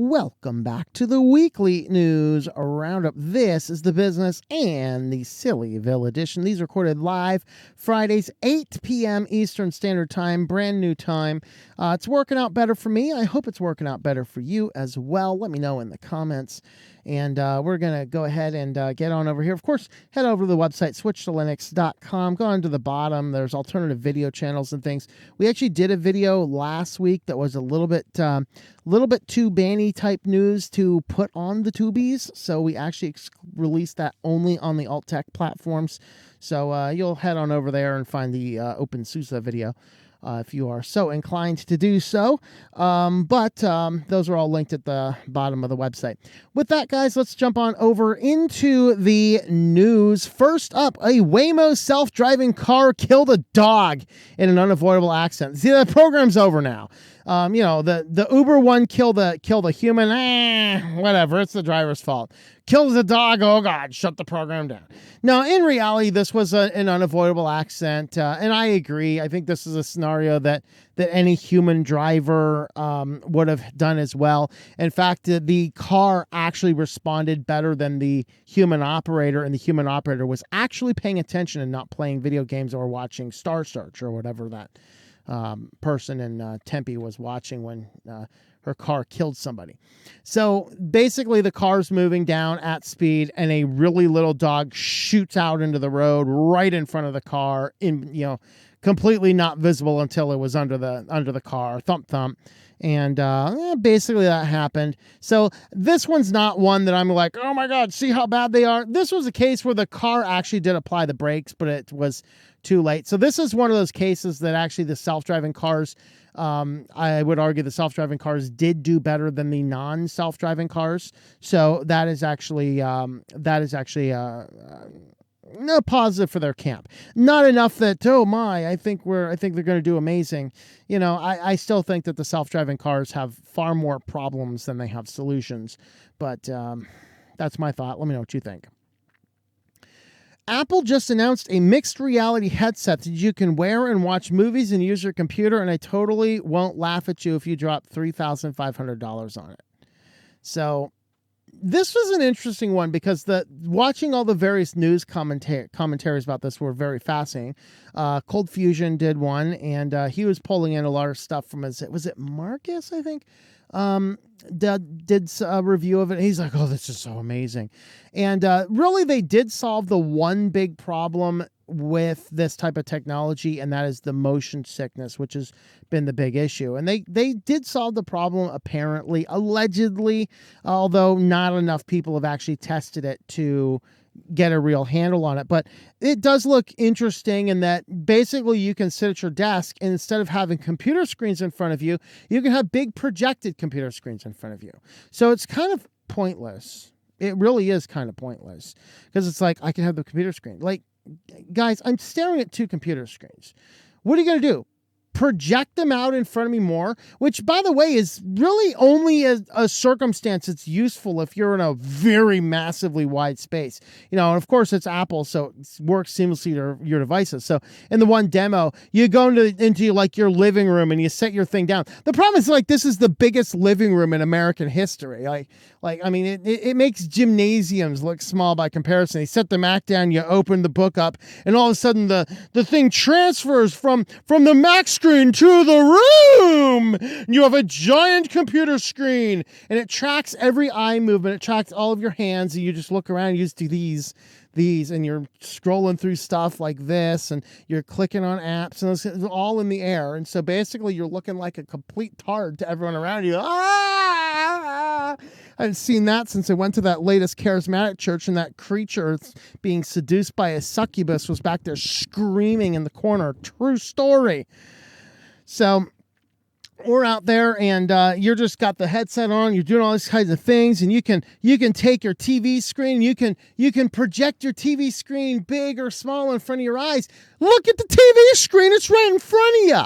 Welcome back to the weekly news roundup. This is the business and the SillyVille edition. These are recorded live Fridays, 8 p.m. Eastern Standard Time, brand new time. It's working out better for me. I hope it's working out better for you as well. Let me know in the comments. And we're going to go ahead and get on over here. Of course, head over to the website, switchedtolinux.com. Go on to the bottom. There's alternative video channels and things. We actually did a video last week that was a little bit too banny type news to put on the tubies. So we actually released that only on the alt tech platforms. So you'll head on over there and find the OpenSUSE video. If you are so inclined to do so. But those are all linked at the bottom of the website. With that, guys, let's jump on over into the news. First up, a Waymo self-driving car killed a dog in an unavoidable accident. See, the program's over now. The Uber one killed a human. Whatever, it's the driver's fault. Kills the dog. Oh God, shut the program down. Now, in reality, this was an unavoidable accident, and I agree. I think this is a scenario that any human driver would have done as well. In fact, the car actually responded better than the human operator, and the human operator was actually paying attention and not playing video games or watching Star Search or whatever that person in Tempe was watching when her car killed somebody. So basically the car's moving down at speed and a really little dog shoots out into the road right in front of the car, completely not visible until it was under the car. Thump thump. And basically that happened. So this one's not one that I'm like, oh my God, see how bad they are. This was a case where the car actually did apply the brakes, but it was too late. So this is one of those cases that actually the self-driving cars, I would argue the self-driving cars did do better than the non-self-driving cars. So that is actually no positive for their camp. Not enough that, oh my, I think they're going to do amazing. I still think that the self-driving cars have far more problems than they have solutions. But that's my thought. Let me know what you think. Apple just announced a mixed reality headset that you can wear and watch movies and use your computer, and I totally won't laugh at you if you drop $3,500 on it. So this was an interesting one because watching all the various news commentaries about this were very fascinating. Cold Fusion did one, and he was pulling in a lot of stuff from was it Marcus, I think? Did a review of it. And he's like, oh, this is so amazing. And really, they did solve the one big problem with this type of technology, and that is the motion sickness, which has been the big issue. And they did solve the problem, apparently, allegedly, although not enough people have actually tested it to get a real handle on it. But it does look interesting in that basically you can sit at your desk and instead of having computer screens in front of you, you can have big projected computer screens in front of you. So it's kind of pointless. It really is kind of pointless because it's like, I can have the computer screen. Like, guys, I'm staring at two computer screens. What are you going to do? Project them out in front of me more, which, by the way, is really only a circumstance that's useful if you're in a very massively wide space. And of course, it's Apple, so it works seamlessly to your devices. So in the one demo, you go into like your living room and you set your thing down. The problem is, like, this is the biggest living room in American history. It makes gymnasiums look small by comparison. You set the Mac down, you open the book up, and all of a sudden the thing transfers from the Mac screen to the room. You have a giant computer screen, and it tracks every eye movement. It tracks all of your hands, and you just look around and you just do these, and you're scrolling through stuff like this, and you're clicking on apps, and it's all in the air. And so basically you're looking like a complete tard to everyone around you. I haven't seen that since I went to that latest charismatic church, and that creature being seduced by a succubus was back there screaming in the corner. True story. So we're out there, and you're just got the headset on. You're doing all these kinds of things, and you can take your TV screen. You can project your TV screen big or small in front of your eyes. Look at the TV screen; it's right in front of you.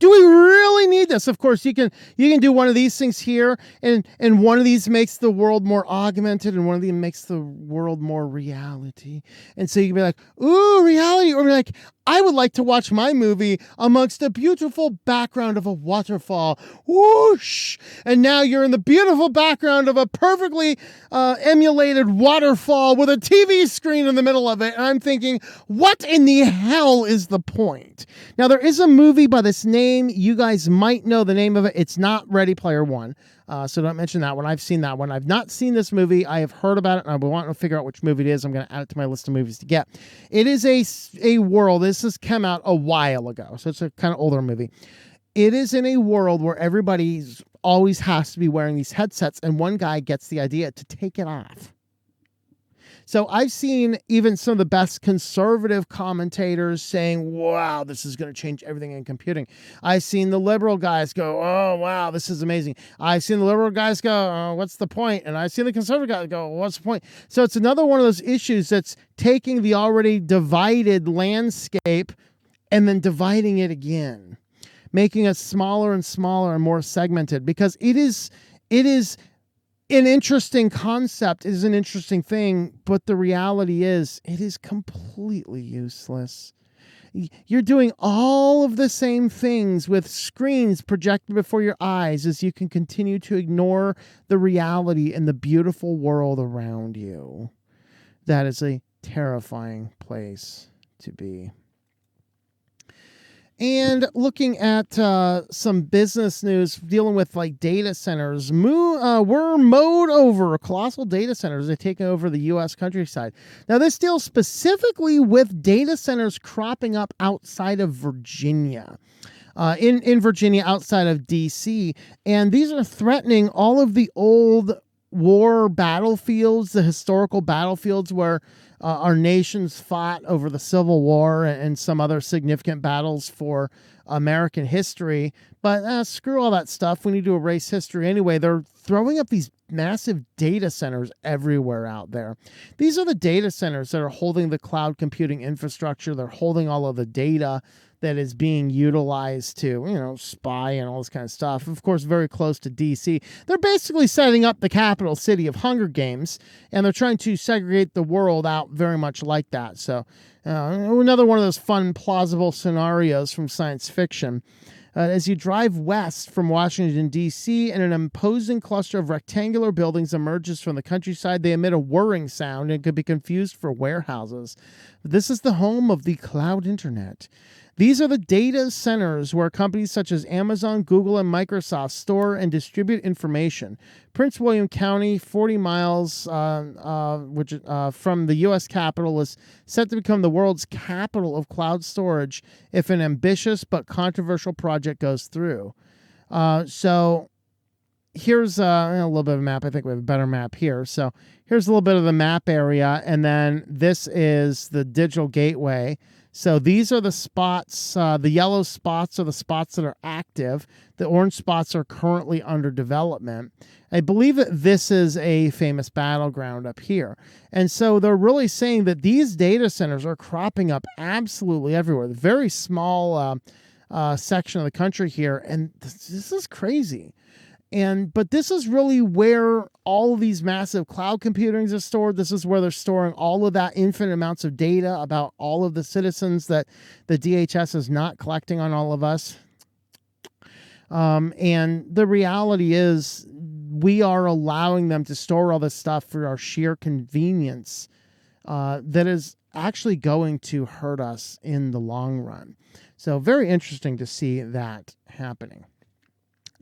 Do we really need this? Of course, you can do one of these things here, and one of these makes the world more augmented, and one of them makes the world more reality. And so you can be like, ooh, reality, or be like, I would like to watch my movie amongst the beautiful background of a waterfall. Whoosh! And now you're in the beautiful background of a perfectly emulated waterfall with a TV screen in the middle of it. And I'm thinking, what in the hell is the point? Now, there is a movie by this name. You guys might know the name of it. It's not Ready Player One. So don't mention that one. I've seen that one. I've not seen this movie. I have heard about it, and I've been wanting to figure out which movie it is. I'm going to add it to my list of movies to get. It is a world. This has come out a while ago, so it's a kind of older movie. It is in a world where everybody's always has to be wearing these headsets, and one guy gets the idea to take it off. So I've seen even some of the best conservative commentators saying, wow, this is going to change everything in computing. I've seen the liberal guys go, oh, wow, this is amazing. I've seen the liberal guys go, oh, what's the point? And I've seen the conservative guys go, what's the point? So it's another one of those issues that's taking the already divided landscape and then dividing it again, making it smaller and smaller and more segmented, because it is an interesting concept, is an interesting thing, but the reality is it is completely useless. You're doing all of the same things with screens projected before your eyes as you can continue to ignore the reality and the beautiful world around you. That is a terrifying place to be. And looking at some business news dealing with like data centers, we're mowed over. Colossal data centers are taking over the U.S. countryside. Now, this deals specifically with data centers cropping up outside of Virginia. In Virginia, outside of D.C., and these are threatening all of the old war battlefields, the historical battlefields where our nations fought over the Civil War and some other significant battles for American history. But screw all that stuff. We need to erase history anyway. They're throwing up these massive data centers everywhere out there. These are the data centers that are holding the cloud computing infrastructure. They're holding all of the data that is being utilized to, spy and all this kind of stuff. Of course, very close to DC. They're basically setting up the capital city of Hunger Games, and they're trying to segregate the world out very much like that. So another one of those fun, plausible scenarios from science fiction. As you drive west from Washington, D.C., and an imposing cluster of rectangular buildings emerges from the countryside, they emit a whirring sound and could be confused for warehouses. This is the home of the cloud internet. These are the data centers where companies such as Amazon, Google, and Microsoft store and distribute information. Prince William County, 40 miles from the U.S. Capitol, is set to become the world's capital of cloud storage if an ambitious but controversial project goes through. So here's a little bit of a map. I think we have a better map here. So here's a little bit of the map area, and then this is the digital gateway. So these are the spots, the yellow spots are the spots that are active. The orange spots are currently under development. I believe that this is a famous battleground up here. And so they're really saying that these data centers are cropping up absolutely everywhere. The very small section of the country here. And this is crazy. But this is really where all of these massive cloud computings are stored. This is where they're storing all of that infinite amounts of data about all of the citizens that the DHS is not collecting on all of us. And the reality is we are allowing them to store all this stuff for our sheer convenience that is actually going to hurt us in the long run. So very interesting to see that happening.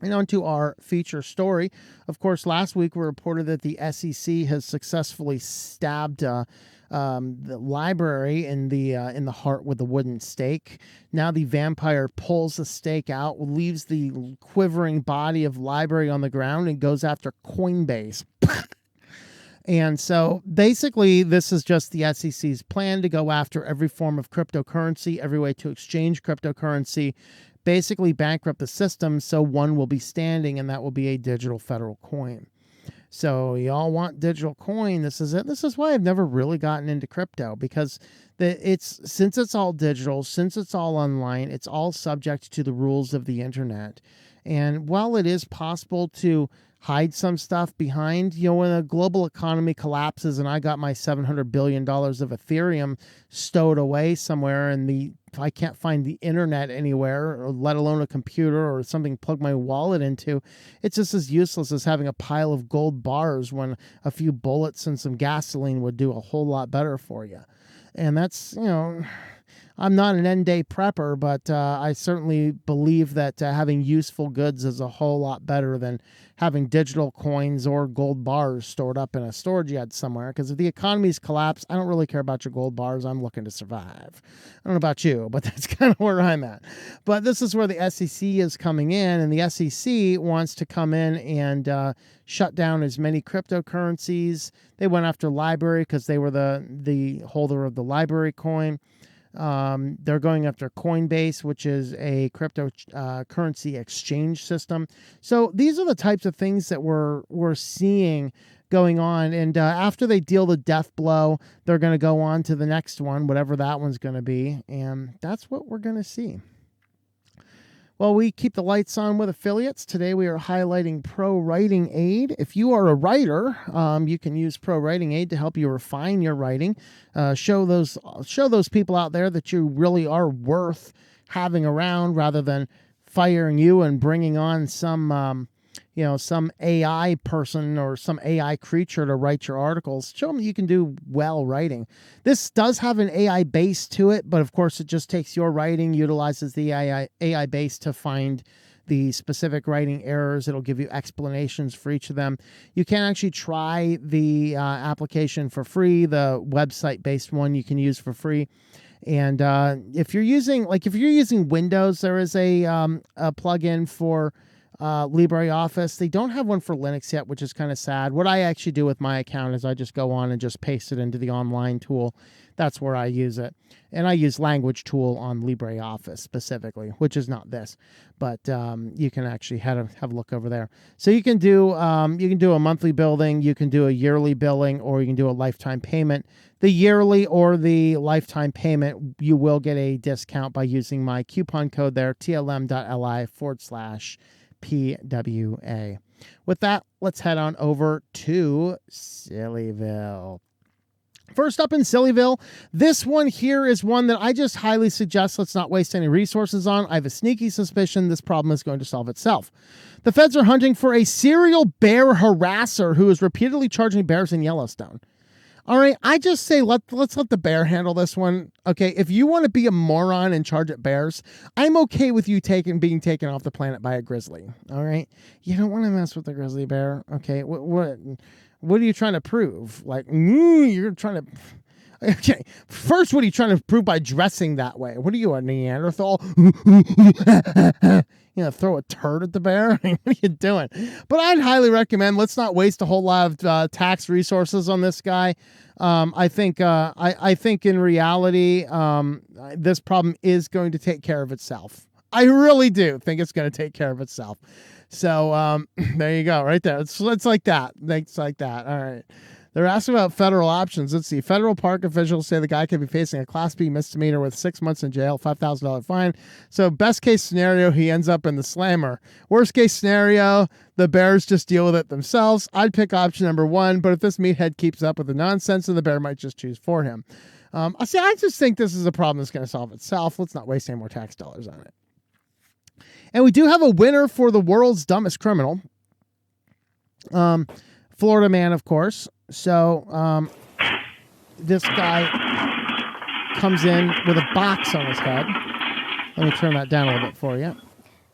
And on to our feature story. Of course, last week we reported that the SEC has successfully stabbed the library in the heart with a wooden stake. Now the vampire pulls the stake out, leaves the quivering body of library on the ground, and goes after Coinbase. And so basically this is just the SEC's plan to go after every form of cryptocurrency, every way to exchange cryptocurrency, basically bankrupt the system, so one will be standing, and that will be a digital federal coin. So y'all want digital coin. This is it. This is why I've never really gotten into crypto, because since it's all digital, since it's all online, it's all subject to the rules of the internet. And while it is possible to hide some stuff behind, when a global economy collapses and I got my $700 billion of Ethereum stowed away somewhere and I can't find the internet anywhere, or let alone a computer or something to plug my wallet into, it's just as useless as having a pile of gold bars when a few bullets and some gasoline would do a whole lot better for you. And that's, I'm not an end-day prepper, but I certainly believe that having useful goods is a whole lot better than having digital coins or gold bars stored up in a storage yard somewhere. Because if the economy's collapsed, I don't really care about your gold bars. I'm looking to survive. I don't know about you, but that's kind of where I'm at. But this is where the SEC is coming in, and the SEC wants to come in and shut down as many cryptocurrencies. They went after Library because they were the holder of the Library coin. They're going after Coinbase, which is a cryptocurrency exchange system. So these are the types of things that we're seeing going on. And after they deal the death blow, they're going to go on to the next one, whatever that one's going to be. And that's what we're going to see. Well, we keep the lights on with affiliates. Today we are highlighting Pro Writing Aid. If you are a writer, you can use Pro Writing Aid to help you refine your writing. Show those people out there that you really are worth having around, rather than firing you and bringing on some AI person or some AI creature to write your articles. Show them you can do well writing. This does have an AI base to it, but of course it just takes your writing, utilizes the AI base to find the specific writing errors. It'll give you explanations for each of them. You can actually try the application for free. The website-based one you can use for free. And if you're using Windows, there is a plugin for LibreOffice. They don't have one for Linux yet, which is kind of sad. What I actually do with my account is I just go on and just paste it into the online tool. That's where I use it. And I use Language Tool on LibreOffice specifically, which is not this, but you can actually have a look over there. So you can do a monthly billing, you can do a yearly billing, or you can do a lifetime payment. The yearly or the lifetime payment, you will get a discount by using my coupon code there, tlm.li/PWA. With that, let's head on over to SillyVille. First up in SillyVille, this one here is one that I just highly suggest let's not waste any resources on. I have a sneaky suspicion this problem is going to solve itself. The feds are hunting for a serial bear harasser who is repeatedly charging bears in Yellowstone. All right, I just say let's let the bear handle this one. Okay, if you want to be a moron and charge at bears, I'm okay with you being taken off the planet by a grizzly. All right, you don't want to mess with the grizzly bear. Okay, what are you trying to prove? Like, you're trying to. Okay, first, what are you trying to prove by dressing that way? What are you, a Neanderthal? Throw a turd at the bear? What are you doing? But I'd highly recommend, let's not waste a whole lot of tax resources on this guy. I think in reality, this problem is going to take care of itself. I really do think it's going to take care of itself. So there you go, right there. It's like that. It's like that. All right. They're asking about federal options. Let's see. Federal park officials say the guy could be facing a Class B misdemeanor with 6 months in jail, $5,000 fine. So best case scenario, he ends up in the slammer. Worst case scenario, the bears just deal with it themselves. I'd pick option number one, but if this meathead keeps up with the nonsense, then the bear might just choose for him. I just think this is a problem that's going to solve itself. Let's not waste any more tax dollars on it. And we do have a winner for the world's dumbest criminal. Florida man, of course. So this guy comes in with a box on his head. Let me turn that down a little bit for you.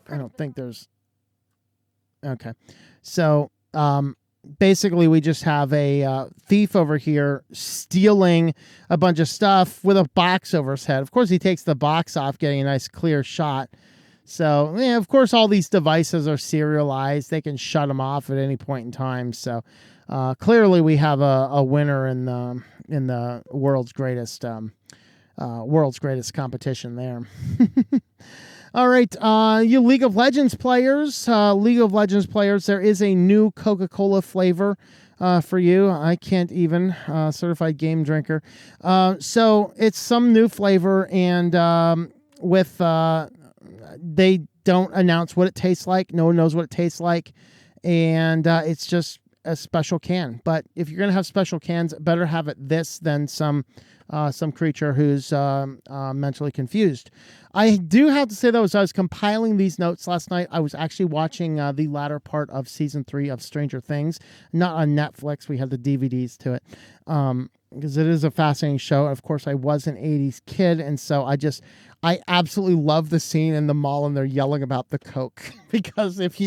I don't think there's... Okay. So basically we just have a thief over here stealing a bunch of stuff with a box over his head. Of course, he takes the box off, getting a nice clear shot. So, yeah, of course, all these devices are serialized. They can shut them off at any point in time. So, clearly, we have a winner in the world's greatest world's greatest competition there. All right, you League of Legends players, there is a new Coca-Cola flavor for you. I can't even, certified game drinker. So it's some new flavor, and they don't announce what it tastes like. No one knows what it tastes like, and it's just a special can. But if you're going to have special cans, better have it this than some creature who's mentally confused. I do have to say, though, as I was compiling these notes last night, I was actually watching the latter part of season 3 of Stranger Things, not on Netflix. We had the DVDs to it, because it is a fascinating show. Of course, I was an 80s kid, and so I absolutely love the scene in the mall and they're yelling about the Coke. Because if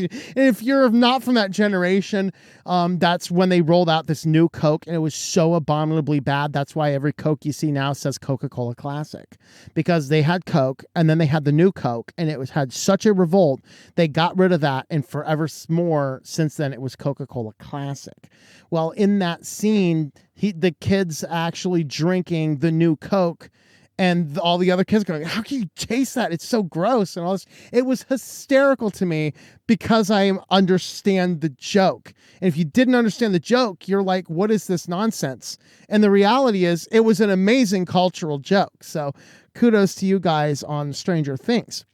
you're not from that generation, that's when they rolled out this new Coke, and it was so abominably bad. That's why every Coke you see now says Coca-Cola Classic, because they had Coke and then they had the new Coke, and it had such a revolt. They got rid of that, and forever more since then it was Coca-Cola Classic. Well, in that scene, the kid's actually drinking the new Coke, and all the other kids going, how can you taste that? It's so gross. And all this. It was hysterical to me because I understand the joke. And if you didn't understand the joke, you're like, what is this nonsense? And the reality is it was an amazing cultural joke. So kudos to you guys on Stranger Things.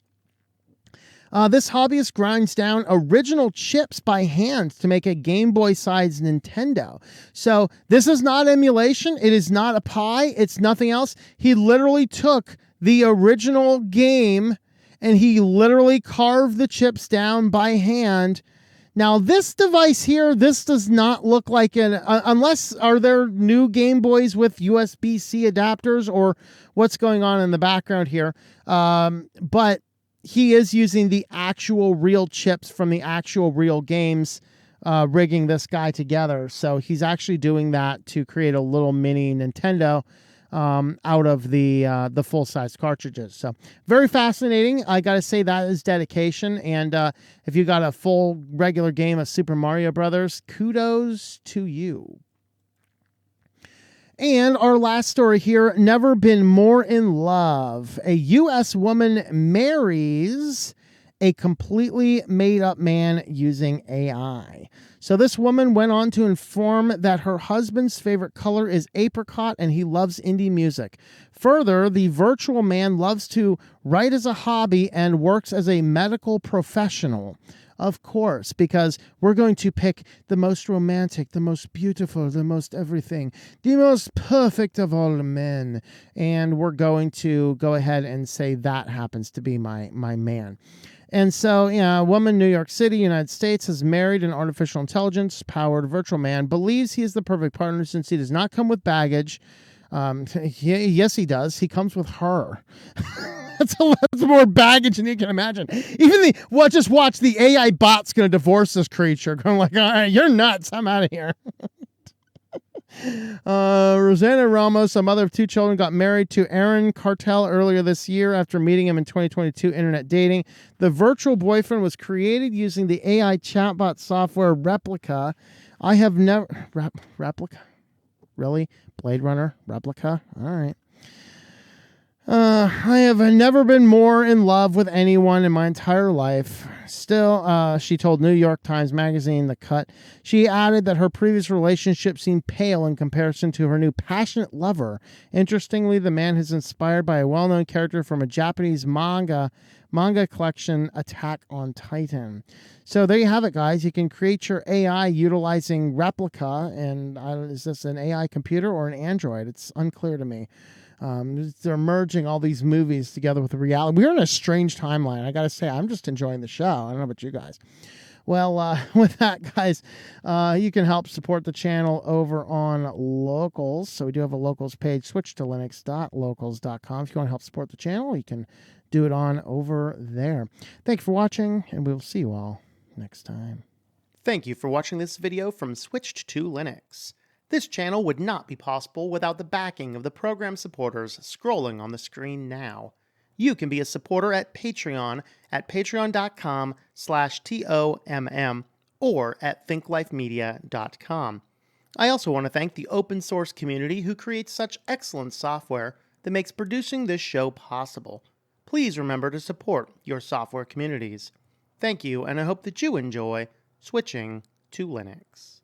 This hobbyist grinds down original chips by hand to make a Game Boy-sized Nintendo. So this is not emulation. It is not a Pi. It's nothing else. He literally took the original game and he literally carved the chips down by hand. Now, this device here, this does not look like are there new Game Boys with USB-C adapters, or what's going on in the background here? But he is using the actual real chips from the actual real games, rigging this guy together. So he's actually doing that to create a little mini Nintendo out of the full-size cartridges. So very fascinating. I got to say that is dedication. And if you got a full regular game of Super Mario Brothers, kudos to you. And our last story here, never been more in love. A U.S. woman marries a completely made-up man using AI. So this woman went on to inform that her husband's favorite color is apricot and he loves indie music. Further, the virtual man loves to write as a hobby and works as a medical professional. Of course, because we're going to pick the most romantic, the most beautiful, the most everything, the most perfect of all men. And we're going to go ahead and say that happens to be my man. And so, a woman in New York City, United States, has married an artificial intelligence-powered virtual man, believes he is the perfect partner since he does not come with baggage. Yes, he does. He comes with her. That's more baggage than you can imagine. Just watch the AI bot's going to divorce this creature. Going like, all right, you're nuts. I'm out of here. Rosanna Ramos, a mother of 2 children, got married to Aaron Cartel earlier this year after meeting him in 2022 internet dating. The virtual boyfriend was created using the AI chatbot software Replica. I have never... Replica? Really? Blade Runner? Replica? All right. I have never been more in love with anyone in my entire life. Still, she told New York Times Magazine, The Cut. She added that her previous relationship seemed pale in comparison to her new passionate lover. Interestingly, the man is inspired by a well-known character from a Japanese manga collection, Attack on Titan. So there you have it, guys. You can create your AI utilizing Replica. And is this an AI computer or an Android? It's unclear to me. They're merging all these movies together with the reality. We're in a strange timeline. I got to say, I'm just enjoying the show. I don't know about you guys. Well, with that, guys, you can help support the channel over on Locals. So we do have a Locals page, switchedtolinux.locals.com. If you want to help support the channel, you can do it on over there. Thank you for watching, and we'll see you all next time. Thank you for watching this video from Switched to Linux. This channel would not be possible without the backing of the program supporters scrolling on the screen now. You can be a supporter at Patreon at patreon.com/TOMM or at thinklifemedia.com. I also want to thank the open source community who creates such excellent software, that makes producing this show possible. Please remember to support your software communities. Thank you, and I hope that you enjoy switching to Linux.